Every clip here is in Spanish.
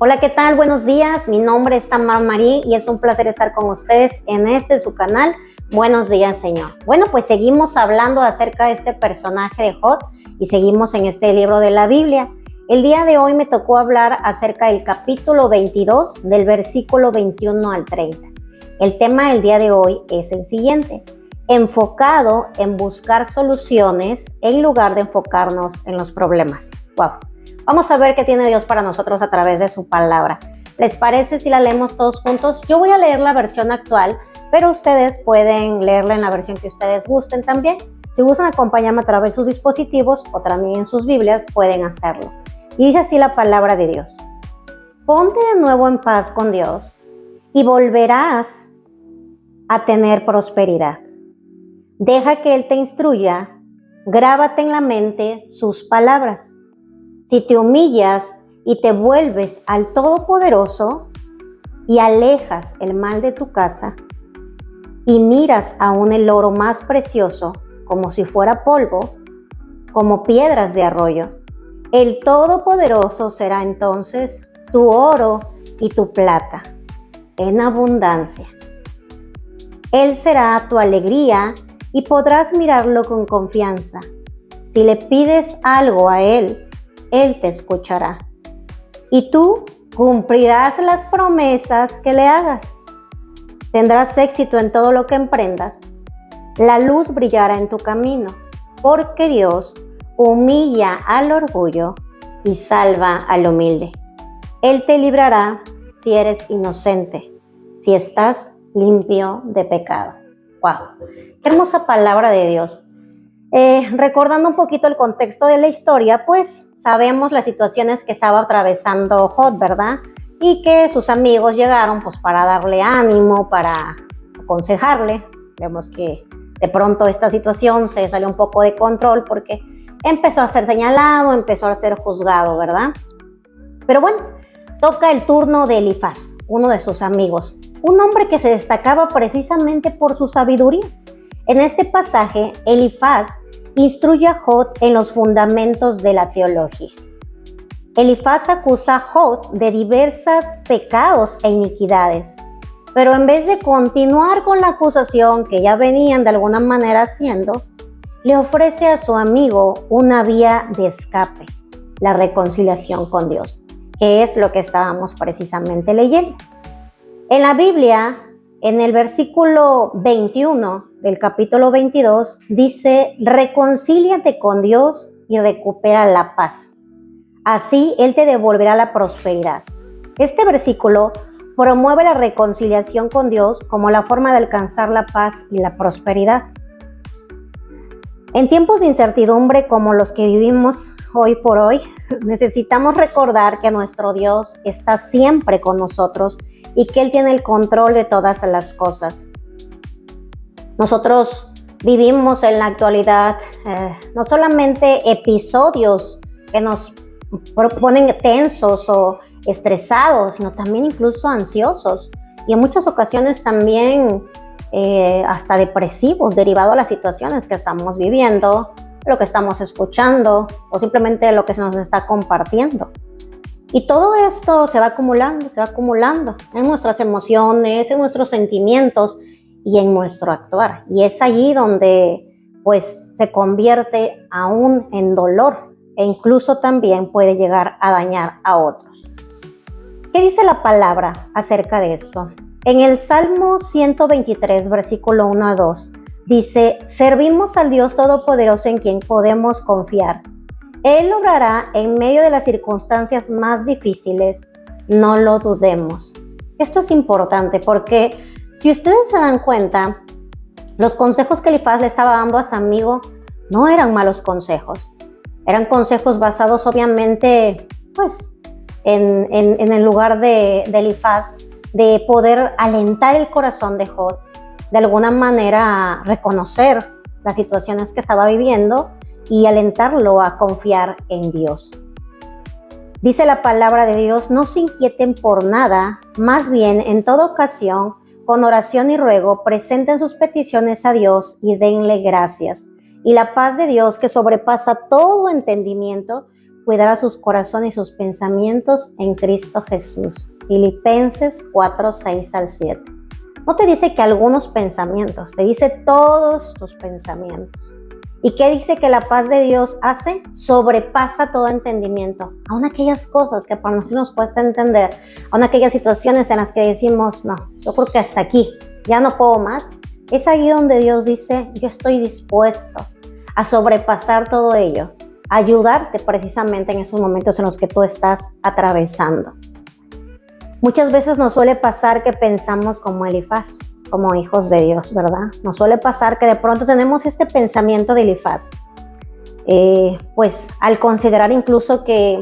Hola, ¿qué tal? Buenos días. Mi nombre es Tamar Marí y es un placer estar con ustedes en su canal. Buenos días, Señor. Bueno, pues seguimos hablando acerca de este personaje de Job y seguimos en este libro de la Biblia. El día de hoy me tocó hablar acerca del capítulo 22, del versículo 21 al 30. El tema del día de hoy es el siguiente: enfocado en buscar soluciones en lugar de enfocarnos en los problemas. ¡Wow! Vamos a ver qué tiene Dios para nosotros a través de su palabra. ¿Les parece si la leemos todos juntos? Yo voy a leer la versión actual, pero ustedes pueden leerla en la versión que ustedes gusten también. Si gustan acompañarme a través de sus dispositivos o también en sus Biblias, pueden hacerlo. Y dice así la palabra de Dios: ponte de nuevo en paz con Dios y volverás a tener prosperidad. Deja que Él te instruya, grábate en la mente sus palabras. Si te humillas y te vuelves al Todopoderoso y alejas el mal de tu casa y miras aún el oro más precioso como si fuera polvo, como piedras de arroyo, el Todopoderoso será entonces tu oro y tu plata en abundancia. Él será tu alegría y podrás mirarlo con confianza. Si le pides algo a Él te escuchará. Y tú cumplirás las promesas que le hagas. Tendrás éxito en todo lo que emprendas. La luz brillará en tu camino, porque Dios humilla al orgullo y salva al humilde. Él te librará si eres inocente, si estás limpio de pecado. ¡Wow! ¡Qué hermosa palabra de Dios! Recordando un poquito el contexto de la historia, pues sabemos las situaciones que estaba atravesando Job, ¿verdad? Y que sus amigos llegaron pues para darle ánimo, para aconsejarle. Vemos que de pronto esta situación se salió un poco de control porque empezó a ser señalado, empezó a ser juzgado, ¿verdad? Pero bueno, toca el turno de Elifaz, uno de sus amigos, un hombre que se destacaba precisamente por su sabiduría. En este pasaje, Elifaz instruye a Job en los fundamentos de la teología. Elifaz acusa a Job de diversos pecados e iniquidades, pero en vez de continuar con la acusación que ya venían de alguna manera haciendo, le ofrece a su amigo una vía de escape, la reconciliación con Dios, que es lo que estábamos precisamente leyendo. En la Biblia, en el versículo 21 del capítulo 22, dice: reconcíliate con Dios y recupera la paz. Así Él te devolverá la prosperidad. Este versículo promueve la reconciliación con Dios como la forma de alcanzar la paz y la prosperidad. En tiempos de incertidumbre como los que vivimos hoy por hoy, necesitamos recordar que nuestro Dios está siempre con nosotros y que Él tiene el control de todas las cosas. Nosotros vivimos en la actualidad no solamente episodios que nos ponen tensos o estresados, sino también incluso ansiosos y en muchas ocasiones también hasta depresivos, derivado a las situaciones que estamos viviendo, lo que estamos escuchando o simplemente lo que se nos está compartiendo. Y todo esto se va acumulando en nuestras emociones, en nuestros sentimientos y en nuestro actuar. Y es allí donde pues se convierte aún en dolor e incluso también puede llegar a dañar a otros. ¿Qué dice la palabra acerca de esto? En el Salmo 123, versículo 1 a 2, dice: servimos al Dios Todopoderoso en quien podemos confiar. Él obrará en medio de las circunstancias más difíciles, no lo dudemos. Esto es importante porque si ustedes se dan cuenta, los consejos que Elifaz le estaba dando a su amigo no eran malos consejos. Eran consejos basados obviamente pues en el lugar de Elifaz de poder alentar el corazón de Job, de alguna manera reconocer las situaciones que estaba viviendo y alentarlo a confiar en Dios. Dice la palabra de Dios: no se inquieten por nada, más bien en toda ocasión, con oración y ruego, presenten sus peticiones a Dios y denle gracias. Y la paz de Dios, que sobrepasa todo entendimiento, cuidará sus corazones y sus pensamientos en Cristo Jesús. Filipenses 4, 6 al 7. No te dice que algunos pensamientos, te dice todos tus pensamientos. ¿Y qué dice que la paz de Dios hace? Sobrepasa todo entendimiento. Aún aquellas cosas que para nosotros nos cuesta entender, aún aquellas situaciones en las que decimos, no, yo creo que hasta aquí, ya no puedo más. Es ahí donde Dios dice, yo estoy dispuesto a sobrepasar todo ello, a ayudarte precisamente en esos momentos en los que tú estás atravesando. Muchas veces nos suele pasar que pensamos como Elifaz, como hijos de Dios, ¿verdad? Nos suele pasar que de pronto tenemos este pensamiento de Elifaz. Pues al considerar incluso que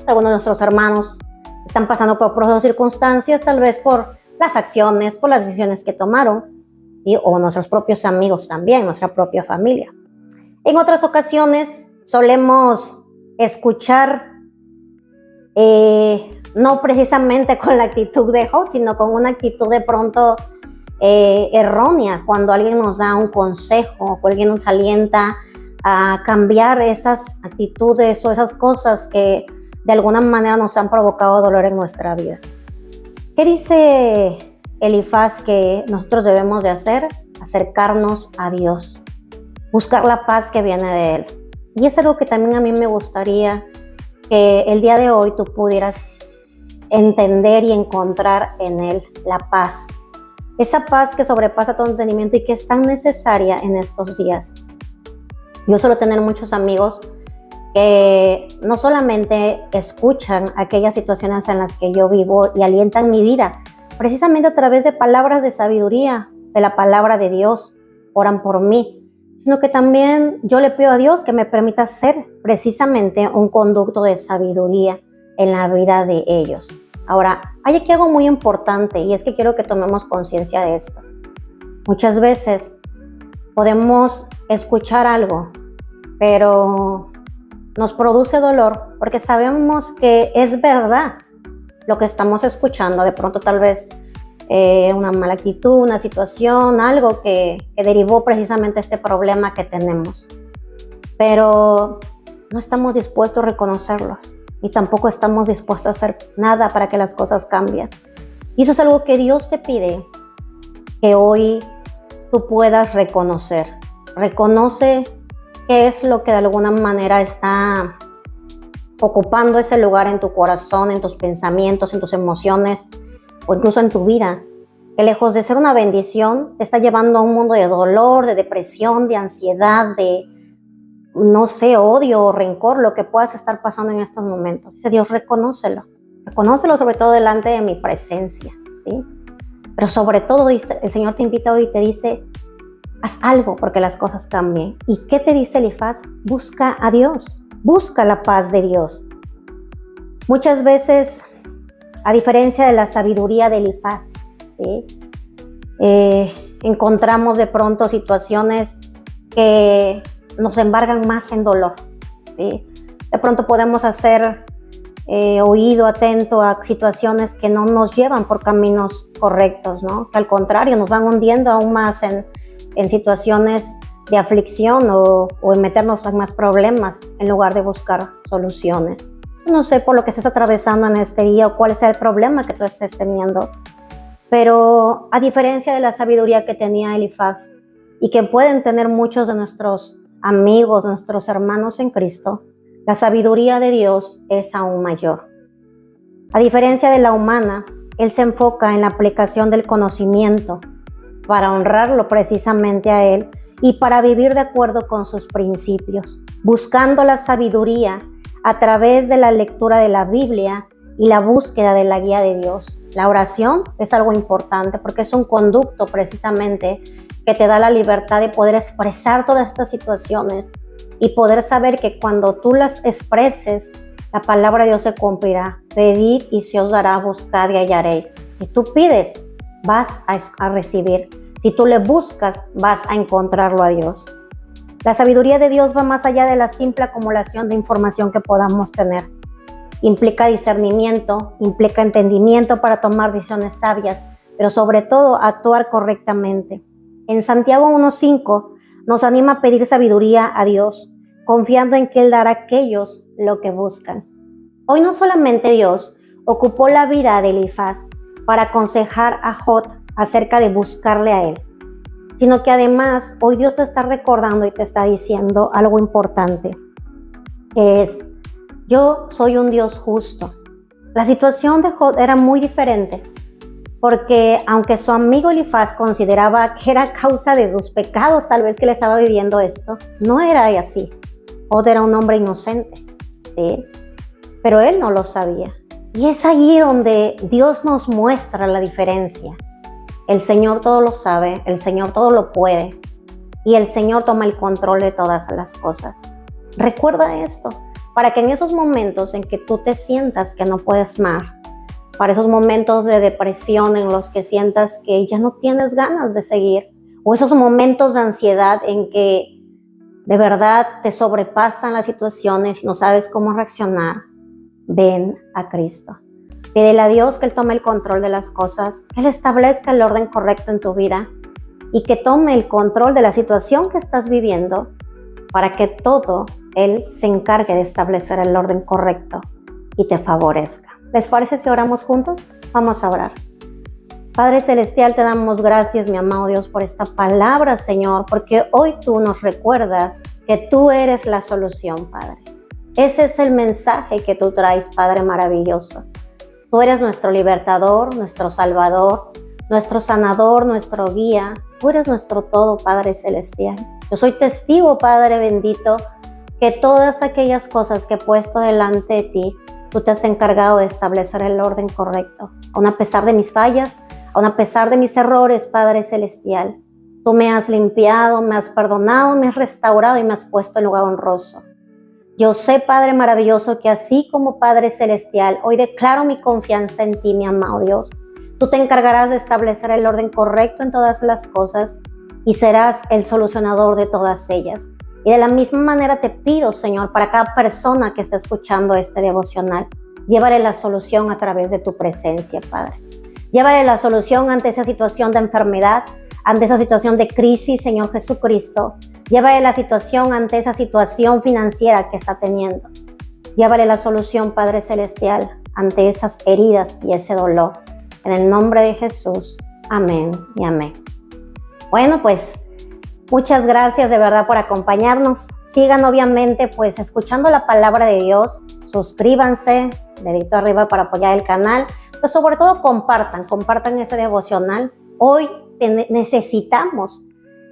algunos de nuestros hermanos están pasando por procesos, circunstancias, tal vez por las acciones, por las decisiones que tomaron, ¿sí? O nuestros propios amigos también, nuestra propia familia. En otras ocasiones solemos escuchar no precisamente con la actitud de Job, sino con una actitud de pronto errónea, cuando alguien nos da un consejo o alguien nos alienta a cambiar esas actitudes o esas cosas que de alguna manera nos han provocado dolor en nuestra vida. ¿Qué dice Elifaz que nosotros debemos de hacer? Acercarnos a Dios, buscar la paz que viene de Él. Y es algo que también a mí me gustaría que el día de hoy tú pudieras entender y encontrar en Él la paz. Esa paz que sobrepasa todo entendimiento y que es tan necesaria en estos días. Yo suelo tener muchos amigos que no solamente escuchan aquellas situaciones en las que yo vivo y alientan mi vida, precisamente a través de palabras de sabiduría, de la palabra de Dios, oran por mí, sino que también yo le pido a Dios que me permita ser precisamente un conducto de sabiduría en la vida de ellos. Ahora, hay aquí algo muy importante y es que quiero que tomemos conciencia de esto. Muchas veces podemos escuchar algo, pero nos produce dolor porque sabemos que es verdad lo que estamos escuchando. De pronto tal vez una mala actitud, una situación, algo que derivó precisamente este problema que tenemos. Pero no estamos dispuestos a reconocerlo y tampoco estamos dispuestos a hacer nada para que las cosas cambien. Y eso es algo que Dios te pide que hoy tú puedas reconocer. Reconoce qué es lo que de alguna manera está ocupando ese lugar en tu corazón, en tus pensamientos, en tus emociones o incluso en tu vida, que lejos de ser una bendición te está llevando a un mundo de dolor, de depresión, de ansiedad, de no sé, odio o rencor, lo que puedas estar pasando en estos momentos. Dice Dios, reconócelo sobre todo delante de mi presencia, ¿sí? Pero sobre todo dice, el Señor te invita hoy y te dice, haz algo porque las cosas cambien. ¿Y qué te dice Elifaz? Busca a Dios, busca la paz de Dios. Muchas veces, a diferencia de la sabiduría de Elifaz, ¿sí? Encontramos de pronto situaciones que nos embargan más en dolor, ¿sí? De pronto podemos hacer oído atento a situaciones que no nos llevan por caminos correctos, ¿no? Que al contrario nos van hundiendo aún más en situaciones de aflicción o en meternos en más problemas en lugar de buscar soluciones. No sé por lo que estés atravesando en este día o cuál es el problema que tú estés teniendo, pero a diferencia de la sabiduría que tenía Elifaz y que pueden tener muchos de nuestros amigos, de nuestros hermanos en Cristo, la sabiduría de Dios es aún mayor. A diferencia de la humana, Él se enfoca en la aplicación del conocimiento para honrarlo precisamente a Él y para vivir de acuerdo con sus principios, buscando la sabiduría a través de la lectura de la Biblia y la búsqueda de la guía de Dios. La oración es algo importante porque es un conducto precisamente que te da la libertad de poder expresar todas estas situaciones y poder saber que cuando tú las expreses, la palabra de Dios se cumplirá. Pedid y se os dará, buscad y hallaréis. Si tú pides, vas a recibir. Si tú le buscas, vas a encontrarlo a Dios. La sabiduría de Dios va más allá de la simple acumulación de información que podamos tener. Implica discernimiento, implica entendimiento para tomar decisiones sabias, pero sobre todo actuar correctamente. En Santiago 1:5 nos anima a pedir sabiduría a Dios, confiando en que Él dará a aquellos lo que buscan. Hoy no solamente Dios ocupó la vida de Elifaz para aconsejar a Jod acerca de buscarle a Él, sino que además hoy Dios te está recordando y te está diciendo algo importante, que es: yo soy un Dios justo. La situación de Jod era muy diferente, porque aunque su amigo Elifaz consideraba que era causa de sus pecados, tal vez que le estaba viviendo esto, no era así. Jod era un hombre inocente, ¿sí? Pero él no lo sabía. Y es allí donde Dios nos muestra la diferencia. El Señor todo lo sabe, el Señor todo lo puede, y el Señor toma el control de todas las cosas. Recuerda esto, para que en esos momentos en que tú te sientas que no puedes más, para esos momentos de depresión en los que sientas que ya no tienes ganas de seguir, o esos momentos de ansiedad en que de verdad te sobrepasan las situaciones y no sabes cómo reaccionar, ven a Cristo. Pídele a Dios que Él tome el control de las cosas, que Él establezca el orden correcto en tu vida y que tome el control de la situación que estás viviendo para que todo Él se encargue de establecer el orden correcto y te favorezca. ¿Les parece si oramos juntos? Vamos a orar. Padre Celestial, te damos gracias, mi amado Dios, por esta palabra, Señor, porque hoy tú nos recuerdas que tú eres la solución, Padre. Ese es el mensaje que tú traes, Padre maravilloso. Tú eres nuestro libertador, nuestro salvador, nuestro sanador, nuestro guía. Tú eres nuestro todo, Padre Celestial. Yo soy testigo, Padre bendito, que todas aquellas cosas que he puesto delante de ti, tú te has encargado de establecer el orden correcto. Aun a pesar de mis fallas, aun a pesar de mis errores, Padre Celestial, tú me has limpiado, me has perdonado, me has restaurado y me has puesto en lugar honroso. Yo sé, Padre maravilloso, que así como Padre Celestial, hoy declaro mi confianza en ti, mi amado Dios. Tú te encargarás de establecer el orden correcto en todas las cosas y serás el solucionador de todas ellas. Y de la misma manera te pido, Señor, para cada persona que está escuchando este devocional, llévale la solución a través de tu presencia, Padre. Llévale la solución ante esa situación de enfermedad, ante esa situación de crisis, Señor Jesucristo. Llévale la situación ante esa situación financiera que está teniendo. Llévale la solución, Padre Celestial, ante esas heridas y ese dolor. En el nombre de Jesús. Amén y amén. Bueno, pues muchas gracias de verdad por acompañarnos. Sigan obviamente pues escuchando la palabra de Dios. Suscríbanse, dedito arriba para apoyar el canal. Pero sobre todo compartan ese devocional. Hoy necesitamos,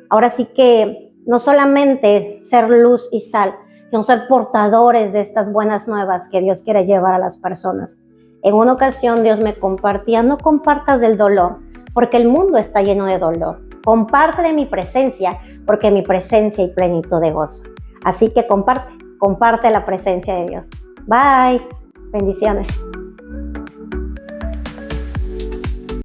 ahora sí que no solamente ser luz y sal, sino ser portadores de estas buenas nuevas que Dios quiere llevar a las personas. En una ocasión Dios me compartía: no compartas del dolor, porque el mundo está lleno de dolor. Comparte de mi presencia, porque mi presencia hay plenitud de gozo. Así que comparte la presencia de Dios. Bye. Bendiciones.